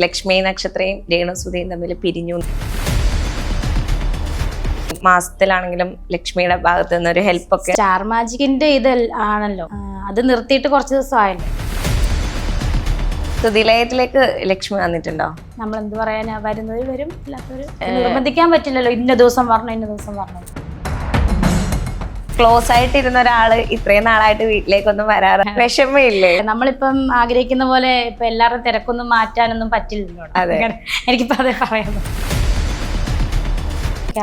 ലക്ഷ്മി നക്ഷത്രയും രേണുസുധയും തമ്മിൽ പിരിഞ്ഞു. മാസത്തിലാണെങ്കിലും ലക്ഷ്മിയുടെ ഭാഗത്ത് നിന്നൊരു ഹെൽപ്പ് ഒക്കെ. സ്റ്റാർ മാജിക്കിന്റെ ഇത് ആണല്ലോ, അത് നിർത്തിയിട്ട് കുറച്ച് ദിവസമായല്ലോ. സുധിലയത്തിലേക്ക് ലക്ഷ്മി വന്നിട്ടുണ്ടോ? നമ്മൾ എന്ത് പറയാനാ, വരുന്നവര് വരും, ഇല്ലാത്തവര് നിർബന്ധിക്കാൻ പറ്റില്ലല്ലോ. ഇന്ന ദിവസം വരണം, ഇന്ന ദിവസം വരണം. ക്ലോസ് ആയിട്ടിരുന്ന ഒരാള് ഇത്രയും നാളായിട്ട് വീട്ടിലേക്കൊന്നും വരാറ് വിഷമയില്ലേ? നമ്മളിപ്പം ആഗ്രഹിക്കുന്ന പോലെ ഇപ്പൊ എല്ലാവരും തിരക്കൊന്നും മാറ്റാനൊന്നും പറ്റില്ലല്ലോ. എനിക്കിപ്പോ അതേ പറയാം.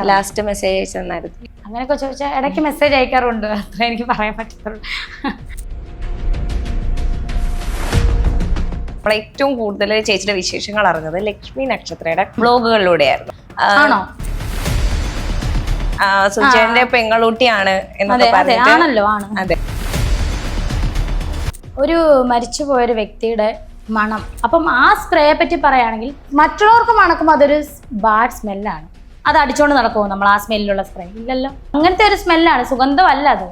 ലാസ്റ്റ് മെസ്സേജ് അയച്ചെന്നായിരുന്നു. അങ്ങനെയൊക്കെ ചോദിച്ചാൽ ഇടയ്ക്ക് മെസ്സേജ് അയക്കാറുണ്ട്, അത്ര എനിക്ക് പറയാൻ പറ്റുള്ളൂ. നമ്മൾ ഏറ്റവും കൂടുതൽ ചേച്ചിയുടെ വിശേഷങ്ങൾ അറിഞ്ഞത് ലക്ഷ്മി നക്ഷത്രയുടെ ബ്ലോഗുകളിലൂടെയായിരുന്നു. ആണോ? സുജയന്റെ പെങ്ങളൂട്ടിയാണ് എന്നൊക്കെ ആണല്ലോ, ആണ്. അതെ. ഒരു മരിച്ചുപോയൊരു വ്യക്തിയുടെ മണം, അപ്പം ആ സ്പ്രേയെ പറ്റി പറയുകയാണെങ്കിൽ മറ്റുള്ളവർക്ക് മണക്കുമ്പോൾ അതൊരു ബാഡ് സ്മെല്ലാണ്. അത് അടിച്ചോണ്ട് നടക്കുമോ നമ്മൾ ആ സ്മെല്ലുള്ള സ്പ്രേ? ഇല്ലല്ലോ. അങ്ങനത്തെ ഒരു സ്മെല്ലാണ്, സുഗന്ധമല്ല അത്.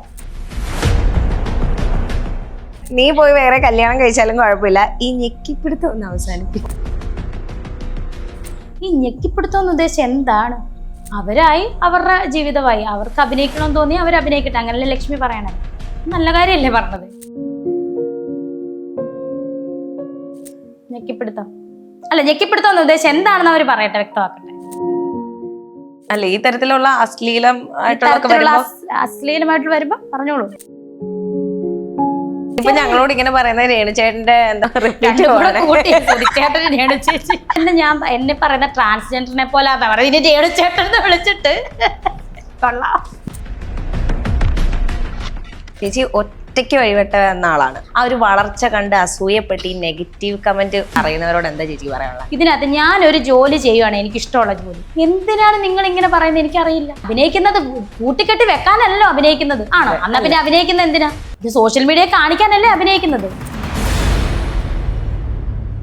നീ പോയി വേറെ കല്യാണം കഴിച്ചാലും കുഴപ്പമില്ല, ഈ ഞെക്കിപ്പിടുത്തം ഒന്ന് അവസാനിപ്പിക്കും. ഈ ഞെക്കിപ്പിടുത്തം എന്ന് ഉദ്ദേശിച്ച് എന്താണ്? അവരായി, അവരുടെ ജീവിതമായി, അവർക്ക് അഭിനയിക്കണമെന്ന് തോന്നി അവർ അഭിനയിക്കട്ടെ. അങ്ങനല്ലേ ലക്ഷ്മി പറയണത്? നല്ല കാര്യമല്ലേ പറഞ്ഞത്? ഞെക്കിപ്പിടുത്തം അല്ല, ഞെക്കിപ്പിടുത്തം എന്ന് ഉദ്ദേശിച്ച് എന്താണെന്ന് അവർ പറയട്ടെ, വ്യക്തമാക്കട്ടെ. അല്ല, ഈ തരത്തിലുള്ള അശ്ലീലമായിട്ട് വരുമ്പോ പറഞ്ഞോളൂ. ഇപ്പൊ ഞങ്ങളോട് ഇങ്ങനെ പറയുന്നത് രേണുചേട്ടന്റെ എന്നെ പറയുന്ന ട്രാൻസ്ജെൻഡറിനെ പോലെ രേണുചേട്ടൻ വിളിച്ചിട്ട് കൊള്ളാം. ചേച്ചി ഒറ്റയ്ക്ക് വഴിവിട്ട എന്ന ആളാണ്. ആ ഒരു വളർച്ച കണ്ട് അസൂയപ്പെട്ട് ഈ നെഗറ്റീവ് കമന്റ് പറയുന്നവരോട് എന്താ ചേച്ചി പറയാനുള്ളത്? ഇതിനകത്ത് ഞാനൊരു ജോലി ചെയ്യുവാണ്, എനിക്കിഷ്ടമുള്ള ജോലി. എന്തിനാണ് നിങ്ങൾ ഇങ്ങനെ പറയുന്നത്? എനിക്കറിയില്ല. അഭിനയിക്കുന്നത് കൂട്ടിക്കെട്ടി വെക്കാനല്ലോ അഭിനയിക്കുന്നത്. ആണോ? എന്നാ പിന്നെ അഭിനയിക്കുന്നത് എന്തിനാ? ഇത് സോഷ്യൽ മീഡിയ കാണിക്കാനല്ലേ അഭിനയിക്കുന്നത്.